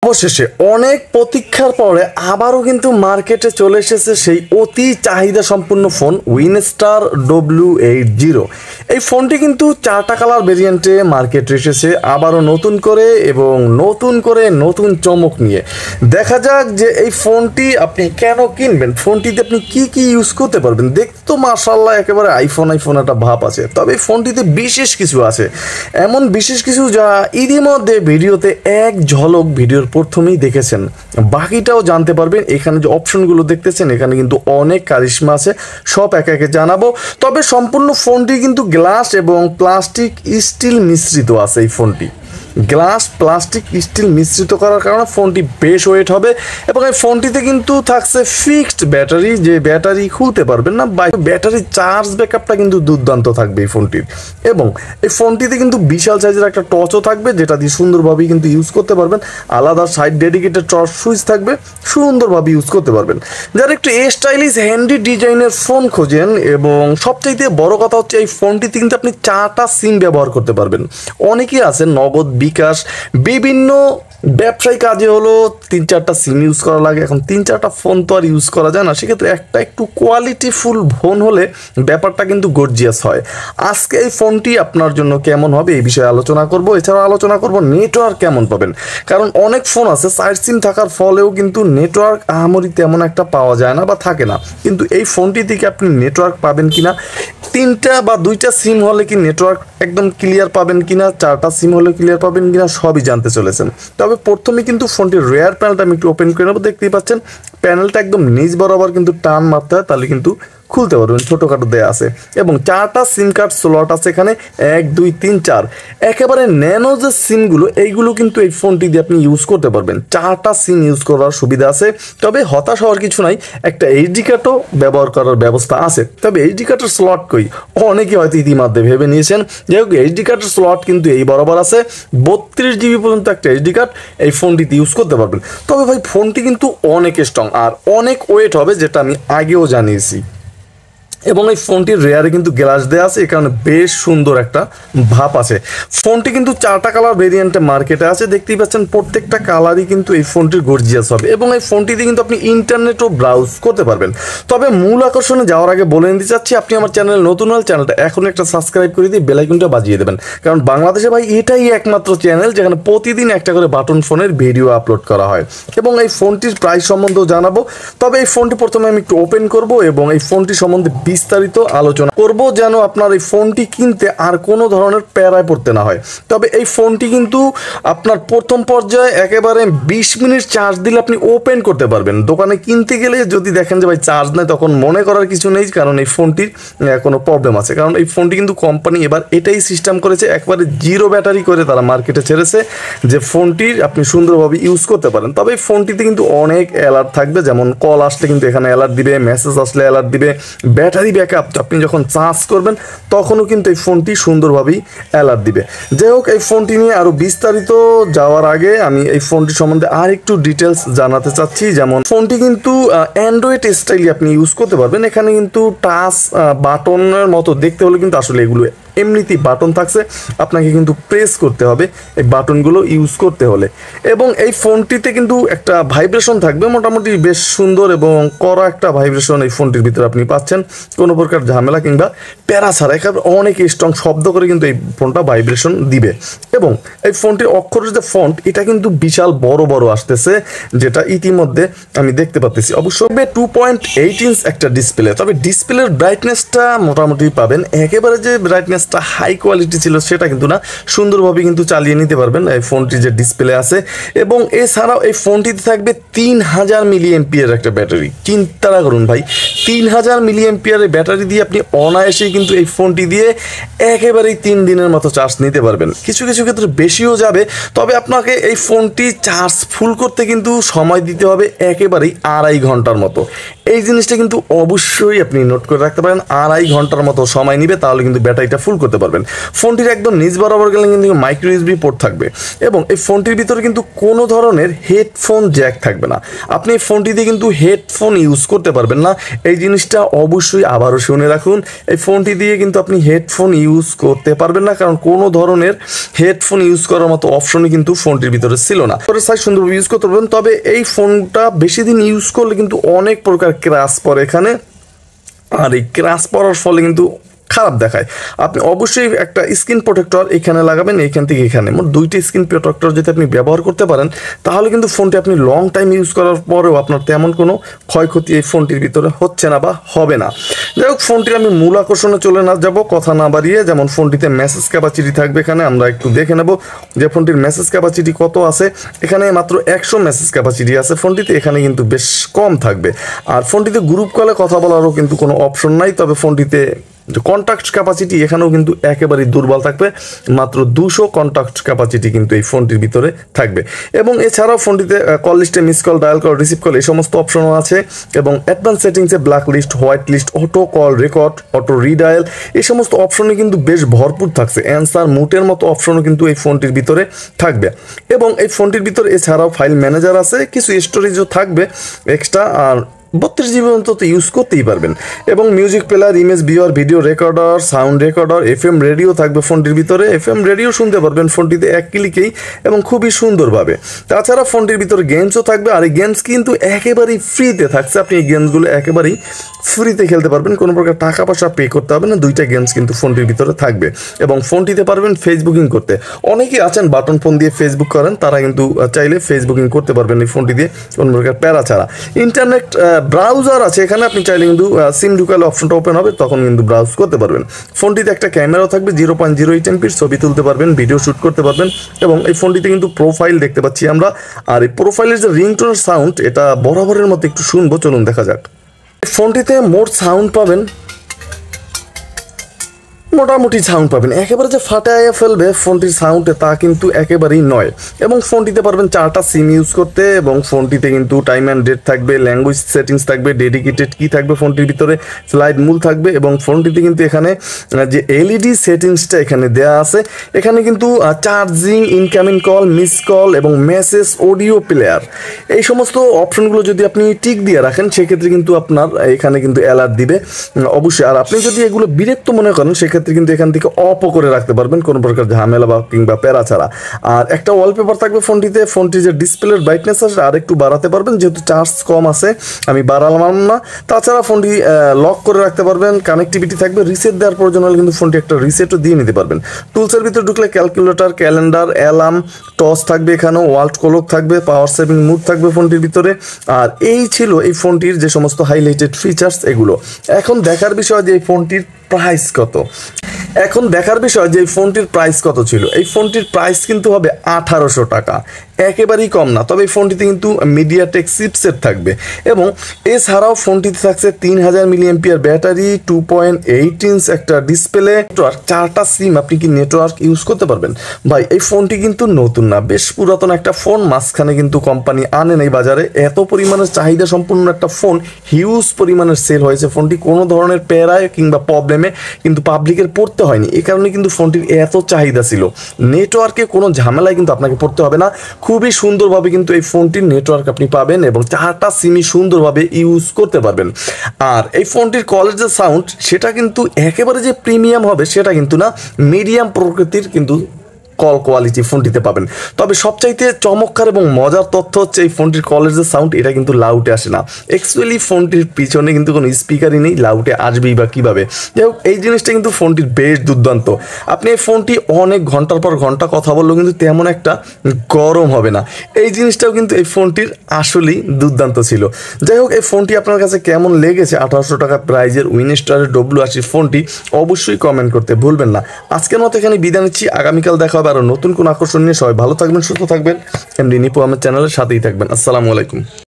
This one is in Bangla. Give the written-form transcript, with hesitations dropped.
অবশেষে অনেক প্রতীক্ষার পরে আবারও কিন্তু মার্কেটে চলে এসেছে সেই অতি চাহিদা সম্পন্ন ফোন উইনস্টার W80। এই ফোনটি কিন্তু 4টা কালার ভেরিয়েন্টে মার্কেটে এসেছে আবারও নতুন করে এবং নতুন চমক নিয়ে। দেখা যাক যে এই ফোনটি আপনি কেন কিনবেন, ফোনটিতে আপনি কি কি ইউজ করতে পারবেন। দেখতে তো মাশাআল্লাহ একেবারে আইফোন একটা ভাব আছে, তবে এই ফোনটিতে বিশেষ কিছু আছে, এমন বিশেষ কিছু যা ইতিমধ্যে ভিডিওতে এক ঝলক ভিডিওর প্রথমেই দেখেছেন, বাকিটাও জানতে পারবেন। এখানে যে অপশনগুলো দেখতেছেন এখানে কিন্তু অনেক কারিশমা আছে, সব একে একে জানাবো। তবে সম্পূর্ণ ফোনটি কিন্তু গ্লাস এবং প্লাস্টিক স্টিল মিশ্রিত আছে। এই ফোনটি গ্লাস প্লাস্টিক স্টিল মিশ্রিত করার কারণে ফোনটি বেশ ওয়েট হবে এবং এই ফোনটিতে কিন্তু থাকছে ফিক্সড ব্যাটারি, যে ব্যাটারি খুলতে পারবেন না। ব্যাটারি চার্জ ব্যাকআপটা কিন্তু দুর্দান্ত থাকবে এই ফোনটির। এবং এই ফোনটিতে কিন্তু বিশাল সাইজের একটা টর্চও থাকবে, যেটা দিয়ে সুন্দরভাবে কিন্তু ইউজ করতে পারবেন। আলাদা সাইড ডেডিকেটেড টর্চ সুইচ থাকবে, সুন্দরভাবে ইউজ করতে পারবেন। যারা একটু স্টাইলিশ হ্যান্ডি ডিজাইনের ফোন খোঁজেন, এবং সবচাইতে বড় কথা হচ্ছে এই ফোনটিতে কিন্তু আপনি 4টা সিম ব্যবহার করতে পারবেন। অনেকেই আছে নগদ বিকাশ বিভিন্ন ব্যবসায়িক কাজে হলো 3-4টা সিম ইউজ করা লাগে। এখন 3-4টা ফোন তো আর ইউজ করা যায় না, সেক্ষেত্রে একটা একটু কোয়ালিটিফুল ফোন হলে ব্যাপারটা কিন্তু গর্জিয়াস হয়। আজকে এই ফোনটি আপনার জন্য কেমন হবে এই বিষয়ে আলোচনা করব। এছাড়াও আলোচনা করব নেটওয়ার্ক কেমন পাবেন, কারণ অনেক ফোন আছে 4 সিম থাকার ফলেও কিন্তু নেটওয়ার্ক আহামরি তেমন একটা পাওয়া যায় না বা থাকে না। কিন্তু এই ফোনটি থেকে আপনি নেটওয়ার্ক পাবেন কিনা, 3টা বা 2টা সিম হলে কি নেটওয়ার্ক একদম ক্লিয়ার পাবেন কিনা, 4টা সিম হলে ক্লিয়ার পাবেন কিনা, সবই জানতে চলেছেন। তবে প্রথমে কিন্তু ফোনটির রেয়ার প্যানেলটা আমি একটু ওপেন করে নেবো। দেখতেই পাচ্ছেন প্যানেলটা একদম নিচ বরাবর কিন্তু টান মারতে হয়, তাহলে কিন্তু খুলতে পারবেন, ছোটোখাটো দেয়া আছে। এবং 4টা সিম কার্ড স্লট আছে এখানে, 1 2 3 4। একেবারে ন্যানো যে সিমগুলো এইগুলো কিন্তু এই ফোনটি দিয়ে আপনি ইউজ করতে পারবেন। 4টা সিম ইউজ করার সুবিধা আছে। তবে হতাশ হওয়ার কিছু নাই, একটা এইচডি কার্ডও ব্যবহার করার ব্যবস্থা আছে। তবে এইচডি কার্ডের স্লট কই, অনেকে হয়তো ইতিমধ্যে ভেবে নিয়েছেন। যাই হোক, এইচডি কার্ডের স্লট কিন্তু এই বরাবর আছে, 32 জিবি পর্যন্ত একটা এইচডি কার্ড এই ফোনটিতে ইউজ করতে পারবেন। তবে ভাই ফোনটি কিন্তু অনেক স্ট্রং আর অনেক ওয়েট হবে, যেটা আমি আগেও জানিয়েছি। এবং এই ফোনটির রেয়ারে কিন্তু গ্লাস দেওয়া আছে, এই কারণে বেশ সুন্দর একটা ভাব আছে। ফোনটি কিন্তু 4টা কালার ভেরিয়েন্টে মার্কেটে আছে, দেখতেই পাচ্ছেন প্রত্যেকটা কালারই কিন্তু এই ফোনটির গর্জিয়াস হবে। এবং এই ফোনটিতে কিন্তু আপনি ইন্টারনেটও ব্রাউজ করতে পারবেন। তবে মূল আকর্ষণে যাওয়ার আগে বলে নিতে চাচ্ছি, আপনি আমার চ্যানেল নতুন হলে চ্যানেলটা এখন একটা সাবস্ক্রাইব করে দিয়ে বেল আইকনটা বাজিয়ে দেবেন, কারণ বাংলাদেশে ভাই এটাই একমাত্র চ্যানেল যেখানে প্রতিদিন একটা করে বাটন ফোনের ভিডিও আপলোড করা হয়। এবং এই ফোনটির প্রাইস সম্বন্ধেও জানাবো। তবে এই ফোনটি প্রথমে আমি একটু ওপেন করব এবং এই ফোনটি সম্বন্ধে বিস্তারিত আলোচনা করব, যেন আপনার এই ফোনটি কিনতে আর কোনো ধরনের প্যারায় পড়তে না হয়। তবে এই ফোনটি কিন্তু আপনার প্রথম পর্যায়ে একেবারে 20 মিনিট চার্জ দিলে আপনি ওপেন করতে পারবেন। দোকানে কিনতে গেলে যদি দেখেন যে ভাই চার্জ নেই, তখন মনে করার কিছু নেই, কারণ এই ফোনটির কোনো প্রবলেম আছে। কারণ এই ফোনটি কিন্তু কোম্পানি এবার এটাই সিস্টেম করেছে, একবারে জিরো ব্যাটারি করে তারা মার্কেটে ছেড়েছে, যে ফোনটির আপনি সুন্দরভাবে ইউজ করতে পারেন। তবে এই ফোনটিতে কিন্তু অনেক অ্যালার্ট থাকবে, যেমন কল আসলে কিন্তু এখানে অ্যালার্ট দিবে, মেসেজ আসলে অ্যালার্ট দিবে, ব্যাটারি ব্যাকআপ আপনি যখন চার্জ করবেন তখনও কিন্তু এই ফোনটি সুন্দরভাবেই অ্যালার্ট দিবে। যাই হোক, এই ফোনটি নিয়ে আরও বিস্তারিত যাওয়ার আগে আমি এই ফোনটি সম্বন্ধে আর একটু ডিটেলস জানাতে চাচ্ছি। যেমন ফোনটি কিন্তু অ্যান্ড্রয়েড স্টাইলে আপনি ইউজ করতে পারবেন। এখানে কিন্তু টাচ বাটনের মতো দেখতে হলে কিন্তু আসলে এগুলো এমনিতেই বাটন থাকছে, আপনাকে কিন্তু প্রেস করতে হবে এই বাটনগুলো ইউজ করতে হলে। এবং এই ফোনটিতে কিন্তু একটা ভাইব্রেশন থাকবে, মোটামুটি বেশ সুন্দর এবং কড়া একটা ভাইব্রেশন এই ফোনটির ভিতরে আপনি পাচ্ছেন, কোনো প্রকার ঝামেলা কিংবা প্যারা ছাড়া। এখানে অনেক স্ট্রং শব্দ করে কিন্তু এই ফোনটা ভাইব্রেশন দিবে। এবং এই ফোনটির অক্ষরের যে ফন্ট, এটা কিন্তু বিশাল বড় বড় আসতেছে, যেটা ইতিমধ্যে আমি দেখতে পাচ্ছি। অবশ্য 2.8 ইঞ্চ একটা ডিসপ্লে, তবে ডিসপ্লের ব্রাইটনেসটা মোটামুটি পাবেন। একেবারে যে ব্রাইটনেস হাই কোয়ালিটি ছিল সেটা কিন্তু না, সুন্দরভাবে কিন্তু চালিয়ে নিতে পারবেন এই ফোনটির যে ডিসপ্লে আছে। এবং এছাড়াও এই ফোনটিতে থাকবে 3000 মিলি এম্পিয়ার একটা ব্যাটারি। চিন্তা করুন ভাই, 3000 মিলি এম্পিয়ারের ব্যাটারি দিয়ে আপনি অনায়াসেই কিন্তু এই ফোনটি দিয়ে একেবারেই 3 দিনের মতো চার্জ নিতে পারবেন, কিছু কিছু ক্ষেত্রে বেশিও যাবে। তবে আপনাকে এই ফোনটি চার্জ ফুল করতে কিন্তু সময় দিতে হবে একেবারেই 2.5 ঘন্টার মতো। এই জিনিসটা কিন্তু অবশ্যই আপনি নোট করে রাখতে পারেন, 2.5 ঘন্টার মতো সময় নেবে, তাহলে কিন্তু ব্যাটারিটা ফুল করতে পারবেন। ফোনটির একদম নিচ বরাবর গেলে কিন্তু মাইক্রো ইউএসবি পোর্ট থাকবে এবং এই ফোনটির ভিতরে কিন্তু কোনো ধরনের হেডফোন জ্যাক থাকবে না। আপনি এই ফোনটি দিয়ে কিন্তু হেডফোন ইউজ করতে পারবেন না, এই জিনিসটা অবশ্যই আবারও শুনে রাখুন। এই ফোনটি দিয়ে কিন্তু আপনি হেডফোন ইউজ করতে পারবেন না, কারণ কোনো ধরনের হেডফোন ইউজ করার মতো অপশনই কিন্তু ফোনটির ভিতরে ছিল না। সাইজ সুন্দরভাবে ইউজ করতে পারবেন, তবে এই ফোনটা বেশি দিন ইউজ করলে কিন্তু অনেক প্রকার ক্র্যাশ পড়ে এখানে, আর এই ক্র্যাশ পড়ার ফলে কিন্তু খারাপ দেখায়। আপনি অবশ্যই একটা স্ক্রিন প্রোটেক্টর এখানে লাগাবেন, এইখান থেকে এখানে মোট 2টি স্ক্রিন প্রোটেক্টর যদি আপনি ব্যবহার করতে পারেন তাহলে কিন্তু ফোনটি আপনি লং টাইম ইউজ করার পরেও আপনার তেমন কোনো ক্ষয়ক্ষতি এই ফোনটির ভিতরে হচ্ছে না বা হবে না। যাই হোক, ফোনটির আমি মূল আকর্ষণে চলে না যাব, কথা না বাড়িয়ে। যেমন ফোনটিতে মেসেজ ক্যাপাসিটি থাকবে, এখানে আমরা একটু দেখে নেব যে ফোনটির মেসেজ ক্যাপাসিটি কত আছে। এখানে মাত্র 100 মেসেজ ক্যাপাসিটি আছে ফোনটিতে, এখানে কিন্তু বেশ কম থাকবে। আর ফোনটিতে গ্রুপ কলে কথা বলারও কিন্তু কোনো অপশন নাই, তবে ফোনটিতে কন্ট্যাক্ট ক্যাপাসিটি এখানেও কিন্তু একেবারেই দুর্বল থাকবে, মাত্র 200 কন্ট্যাক্ট ক্যাপাসিটি কিন্তু এই ফোনটির ভিতরে থাকবে। এবং এছাড়াও ফোনটিতে কল লিস্টে miss call, dial call, receive call এই সমস্ত অপশনও আছে এবং অ্যাডভান্স সেটিংসে black list, white list, auto call record, auto redial এই সমস্ত অপশনে কিন্তু বেশ ভরপুর থাকছে। অ্যান্সার মুটের মতো অপশনও কিন্তু এই ফোনটির ভিতরে থাকবে এবং এই ফোনটির ভিতরে এছাড়াও ফাইল ম্যানেজার আছে, কিছু স্টোরেজও থাকবে এক্সট্রা, আর 32 জিবি অন্তত ইউজ করতেই পারবেন। এবং music player, image viewer, video recorder, sound recorder, FM radio থাকবে ফোনটির ভিতরে। এফএম রেডিও শুনতে পারবেন ফোনটিতে এক ক্লিকেই এবং খুবই সুন্দরভাবে। তাছাড়া ফোনটির ভিতরে গেমসও থাকবে, আর এই গেমস কিন্তু একেবারেই ফ্রিতে থাকছে। আপনি এই গেমসগুলো একেবারেই ফ্রিতে খেলতে পারবেন, কোনো প্রকার টাকা পয়সা পে করতে হবে না। 2টা গেমস কিন্তু ফোনটির ভিতরে থাকবে এবং ফোনটিতে পারবেন ফেসবুকিং করতে। অনেকেই আছেন বাটন ফোন দিয়ে ফেসবুক করেন, তারা কিন্তু চাইলে ফেসবুকিং করতে পারবেন এই ফোনটি দিয়ে কোনো প্রকার প্যারা ছাড়া। ইন্টারনেট ব্রাউজার আছে এখানে, আপনি চাইলে কিন্তু সিম ঢুকালে অপশনটা ওপেন হবে, তখন কিন্তু ব্রাউজ করতে পারবেন। ফোনটিতে একটা ক্যামেরাও থাকবে, 0.08 এমপির ছবি তুলতে পারবেন, ভিডিও শ্যুট করতে পারবেন এবং এই ফোনটিতে কিন্তু প্রোফাইল দেখতে পাচ্ছি আমরা। আর এই প্রোফাইলের যে রিংটোনের সাউন্ড, এটা বরাবরের মতো একটু শুনবো, চলুন দেখা যাক। ফোনটিতে মোট সাউন্ড পাবেন, মোটামুটি সাউন্ড পাবেন, একেবারে যে ফাটাইয়া ফেলবে ফোনটির সাউন্ডে তা কিন্তু একেবারেই নয়। এবং ফোনটিতে পারবেন 4টা সিম ইউজ করতে এবং ফোনটিতে কিন্তু টাইম অ্যান্ড ডেট থাকবে, ল্যাঙ্গুয়েজ সেটিংস থাকবে, ডেডিকেটেড কি থাকবে ফোনটির ভিতরে, ফ্লাইট মুড থাকবে এবং ফোনটিতে কিন্তু এখানে যে এলইডি সেটিংসটা এখানে দেওয়া আছে, এখানে কিন্তু charging, incoming call, miss call এবং মেসেজ, অডিও প্লেয়ার এই সমস্ত অপশনগুলো যদি আপনি টিক দিয়ে রাখেন সেক্ষেত্রে কিন্তু আপনার এখানে কিন্তু অ্যালার্ট দিবে অবশ্যই। আর আপনি যদি এগুলো বিরক্ত মনে করেন সেক্ষেত্রে কিন্তু এখান থেকে অফও করে রাখতে পারবেন, কোনো প্রকার ঝামেলা বা কিংবা প্যারা ছাড়া। আর একটা ওয়ালপেপার থাকবে ফোনটিতে, ফোনটির যে ডিসপ্লের ব্রাইটনেস আছে আর একটু বাড়াতে পারবেন, যেহেতু চার্জ কম আছে আমি বাড়ালাম না। তাছাড়া ফোনটি লক করে রাখতে পারবেন, কানেক্টিভিটি থাকবে, রিসেট দেওয়ার প্রয়োজন হলে কিন্তু ফোনটি একটা রিসেটও দিয়ে নিতে পারবেন। টুলসের ভিতরে ঢুকলে ক্যালকুলেটর, ক্যালেন্ডার, অ্যালার্ম, টস থাকবে, এখানেও ওয়ার্ল্ড ক্লক থাকবে, পাওয়ার সেভিং মুড থাকবে ফোনটির ভিতরে। আর এই ছিল এই ফোনটির যে সমস্ত হাইলাইটেড ফিচার্স এগুলো। এখন দেখার বিষয় যে এই ফোনটির প্রাইস কত। এখন দেখার বিষয় যে এই ফোনটির প্রাইস কত ছিল। এই ফোনটির প্রাইস কিন্তু হবে 1800 টাকা, একেবারেই কম না। তবে এই ফোনটিতে কিন্তু মিডিয়াটেক চিপসেট থাকবে এবং এছাড়াও ফোনটিতে থাকছে 3000 মিলিঅ্যাম্পিয়ার ব্যাটারি, 2.8 ইঞ্চ একটা ডিসপ্লে, 4টা সিম। আপনি কি নেটওয়ার্ক ইউজ করতে পারবেন? ভাই এই ফোনটি কিন্তু নতুন না, বেশ পুরাতন একটা ফোন, মাঝখানে কিন্তু কোম্পানি আনে নেই বাজারে। এত পরিমাণের চাহিদা সম্পূর্ণ একটা ফোন, হিউজ পরিমাণের সেল হয়েছে ফোনটি, কোনো ধরনের প্যারায় কিংবা প্রবলেমে কিন্তু পাবলিকের পড়তে হয়নি। এই কারণে কিন্তু ফোনটির এত চাহিদা ছিল। নেটওয়ার্কে কোনো ঝামেলায় কিন্তু আপনাকে পড়তে হবে না, খুবই সুন্দরভাবে কিন্তু এই ফোনটির নেটওয়ার্ক আপনি পাবেন এবং 4টা সিমই সুন্দরভাবে ইউজ করতে পারবেন। আর এই ফোনটির কলের যে সাউন্ড সেটা কিন্তু একেবারে যে প্রিমিয়াম হবে সেটা কিন্তু না, মিডিয়াম প্রকৃতির কিন্তু কল কোয়ালিটি ফোনটিতে পাবেন। তবে সবচাইতে চমৎকার এবং মজার তথ্য হচ্ছে এই ফোনটির কলের যে সাউন্ড এটা কিন্তু লাউডে আসে না। অ্যাকচুয়ালি ফোনটির পিছনে কিন্তু কোনো স্পিকারই নেই, লাউডে আসবেই বা কীভাবে। যাই হোক, এই জিনিসটা কিন্তু ফোনটির বেশ দুর্দান্ত। আপনি এই ফোনটি অনেক ঘন্টার পর ঘন্টা কথা বললেও কিন্তু তেমন একটা গরম হবে না, এই জিনিসটাও কিন্তু এই ফোনটির আসলেই দুর্দান্ত ছিল। যাই হোক, এই ফোনটি আপনার কাছে কেমন লেগেছে 1800 টাকা প্রাইজের উইনস্টারের W80 ফোনটি অবশ্যই কমেন্ট করতে ভুলবেন না। আজকের মতো এখানে বিদায় নিচ্ছি, আগামীকাল দেখা হবে আরও নতুন কোন আকর্ষণ নিয়ে। সবাই ভালো থাকবেন, সুস্থ থাকবেন, এমডি নিপু আমার চ্যানেলের সাথেই থাকবেন। আসসালামু আলাইকুম।